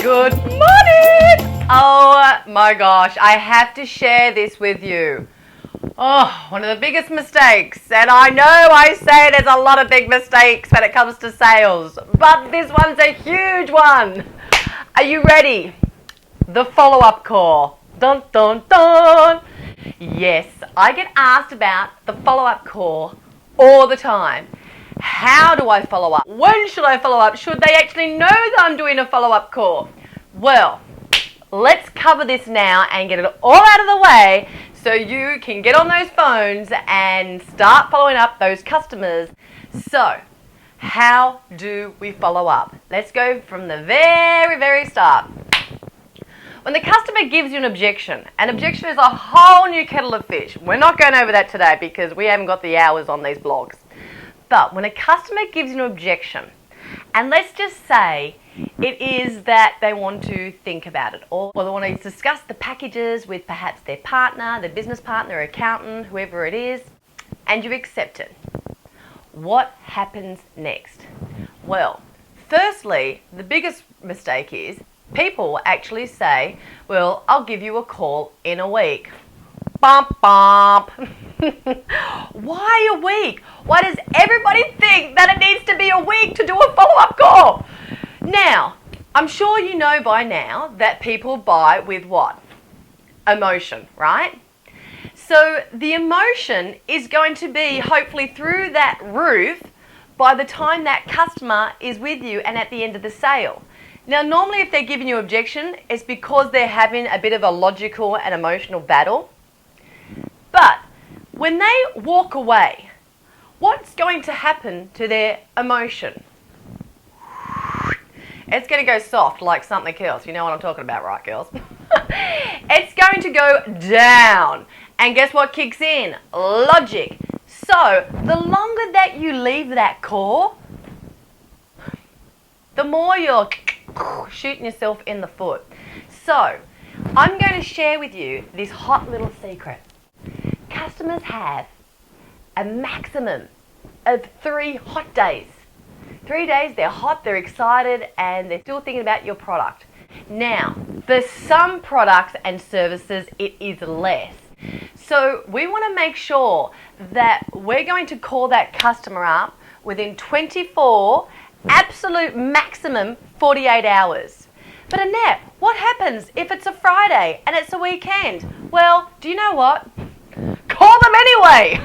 Good morning! Oh my gosh, I have to share this with you. Oh, one of the biggest mistakes, and I know I say there's a lot of big mistakes when it comes to sales, but this one's a huge one. Are you ready? The follow-up call. Dun dun dun! Yes, I get asked about the follow-up call all the time. How do I follow up? When should I follow up? Should they actually know that I'm doing a follow-up call? Well, let's cover this now and get it all out of the way so you can get on those phones and start following up those customers. So, how do we follow up? Let's go from the very, very start. When the customer gives you an objection is a whole new kettle of fish. We're not going over that today because we haven't got the hours on these blogs. But when a customer gives you an objection, and let's just say it is that they want to think about it, or they want to discuss the packages with perhaps their partner, their business partner, accountant, whoever it is, and you accept it. What happens next? Well, firstly, the biggest mistake is people actually say, well, I'll give you a call in a week. Bump, bump. Why a week? Why does everybody think that it needs to be a week to do a follow-up call? Now, I'm sure you know by now that people buy with what? Emotion, right? So the emotion is going to be hopefully through that roof by the time that customer is with you and at the end of the sale. Now, normally if they're giving you objection, it's because they're having a bit of a logical and emotional battle. But when they walk away, what's going to happen to their emotion? It's going to go soft like something else. You know what I'm talking about, right, girls? It's going to go down. And guess what kicks in? Logic. So the longer that you leave that call, the more you're shooting yourself in the foot. So I'm going to share with you this hot little secret. Customers have a maximum of 3 hot days. 3 days, they're hot, they're excited, and they're still thinking about your product. Now, for some products and services, it is less. So we want to make sure that we're going to call that customer up within 24, absolute maximum 48 hours. But Annette, what happens if it's a Friday and it's a weekend? Well, do you know what? Call them anyway.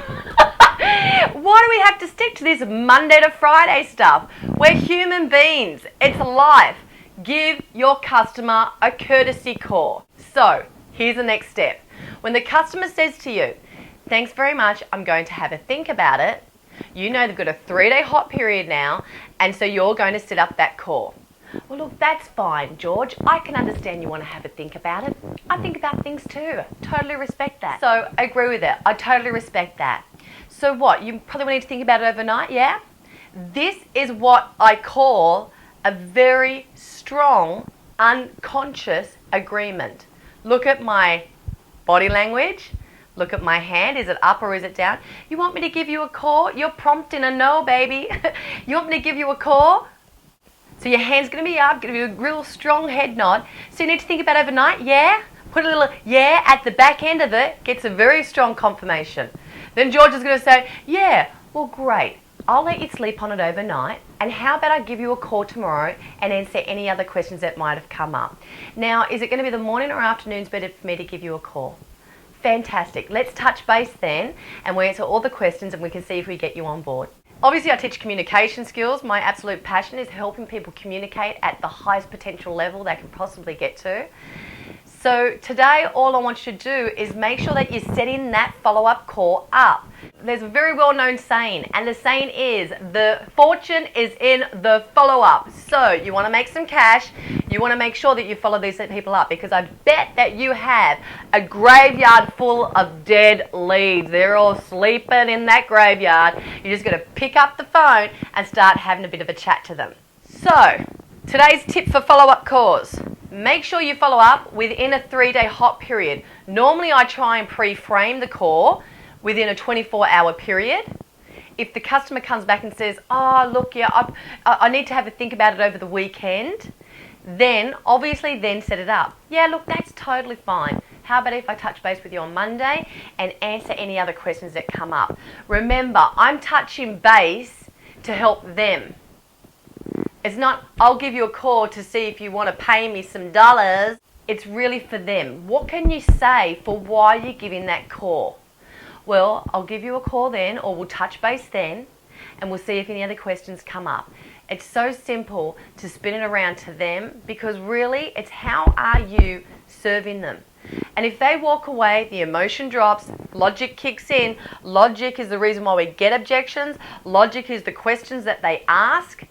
Why do we have to stick to this Monday to Friday stuff? We're human beings. It's life. Give your customer a courtesy call. So, here's the next step. When the customer says to you, thanks very much, I'm going to have a think about it, you know they've got a 3-day hot period now, and so you're going to set up that call. Well, look, that's fine, George. I can understand you want to have a think about it. I think about things too. Totally respect that. So, agree with it. I totally respect that. So what? You probably need to think about it overnight, yeah? This is what I call a very strong, unconscious agreement. Look at my body language. Look at my hand. Is it up or is it down? You want me to give you a call? You're prompting a no, baby. You want me to give you a call? So your hand's going to be up, going to be a real strong head nod. So you need to think about overnight, yeah? Put a little yeah at the back end of it, gets a very strong confirmation. Then George is going to say, yeah, well, great. I'll let you sleep on it overnight. And how about I give you a call tomorrow and answer any other questions that might have come up. Now, is it going to be the morning or afternoon's better for me to give you a call? Fantastic. Let's touch base then and we'll answer all the questions and we can see if we get you on board. Obviously, I teach communication skills. My absolute passion is helping people communicate at the highest potential level they can possibly get to. So today, all I want you to do is make sure that you're setting that follow-up call up. There's a very well-known saying, and the saying is, the fortune is in the follow-up. So you want to make some cash, you want to make sure that you follow these people up, because I bet that you have a graveyard full of dead leads. They're all sleeping in that graveyard. You're just going to pick up the phone and start having a bit of a chat to them. So, today's tip for follow-up calls. Make sure you follow up within a 3-day hot period. Normally I try and pre-frame the call within a 24-hour period. If the customer comes back and says, oh, look, yeah, I need to have a think about it over the weekend, Then, obviously, then set it up. Yeah, look, that's totally fine. How about if I touch base with you on Monday and answer any other questions that come up? Remember, I'm touching base to help them. It's not, I'll give you a call to see if you want to pay me some dollars. It's really for them. What can you say for why you're giving that call? Well, I'll give you a call then, or we'll touch base then, and we'll see if any other questions come up. It's so simple to spin it around to them, because really it's how are you serving them. And if they walk away, the emotion drops, logic kicks in. Logic is the reason why we get objections. Logic is the questions that they ask.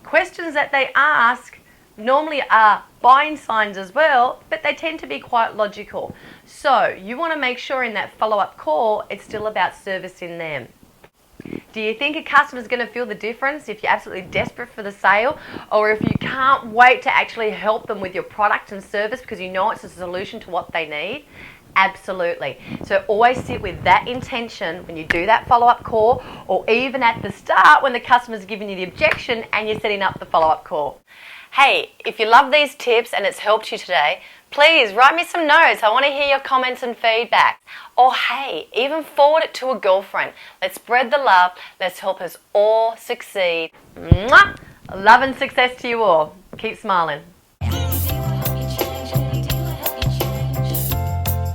Questions that they ask normally are buying signs as well, but they tend to be quite logical. So you want to make sure in that follow-up call, it's still about servicing them. Do you think a customer is going to feel the difference if you're absolutely desperate for the sale, or if you can't wait to actually help them with your product and service because you know it's a solution to what they need? Absolutely. So always sit with that intention when you do that follow-up call, or even at the start when the customer's giving you the objection and you're setting up the follow-up call. Hey, if you love these tips and it's helped you today, please write me some notes. I want to hear your comments and feedback. Or hey, even forward it to a girlfriend. Let's spread the love. Let's help us all succeed. Mwah! Love and success to you all. Keep smiling.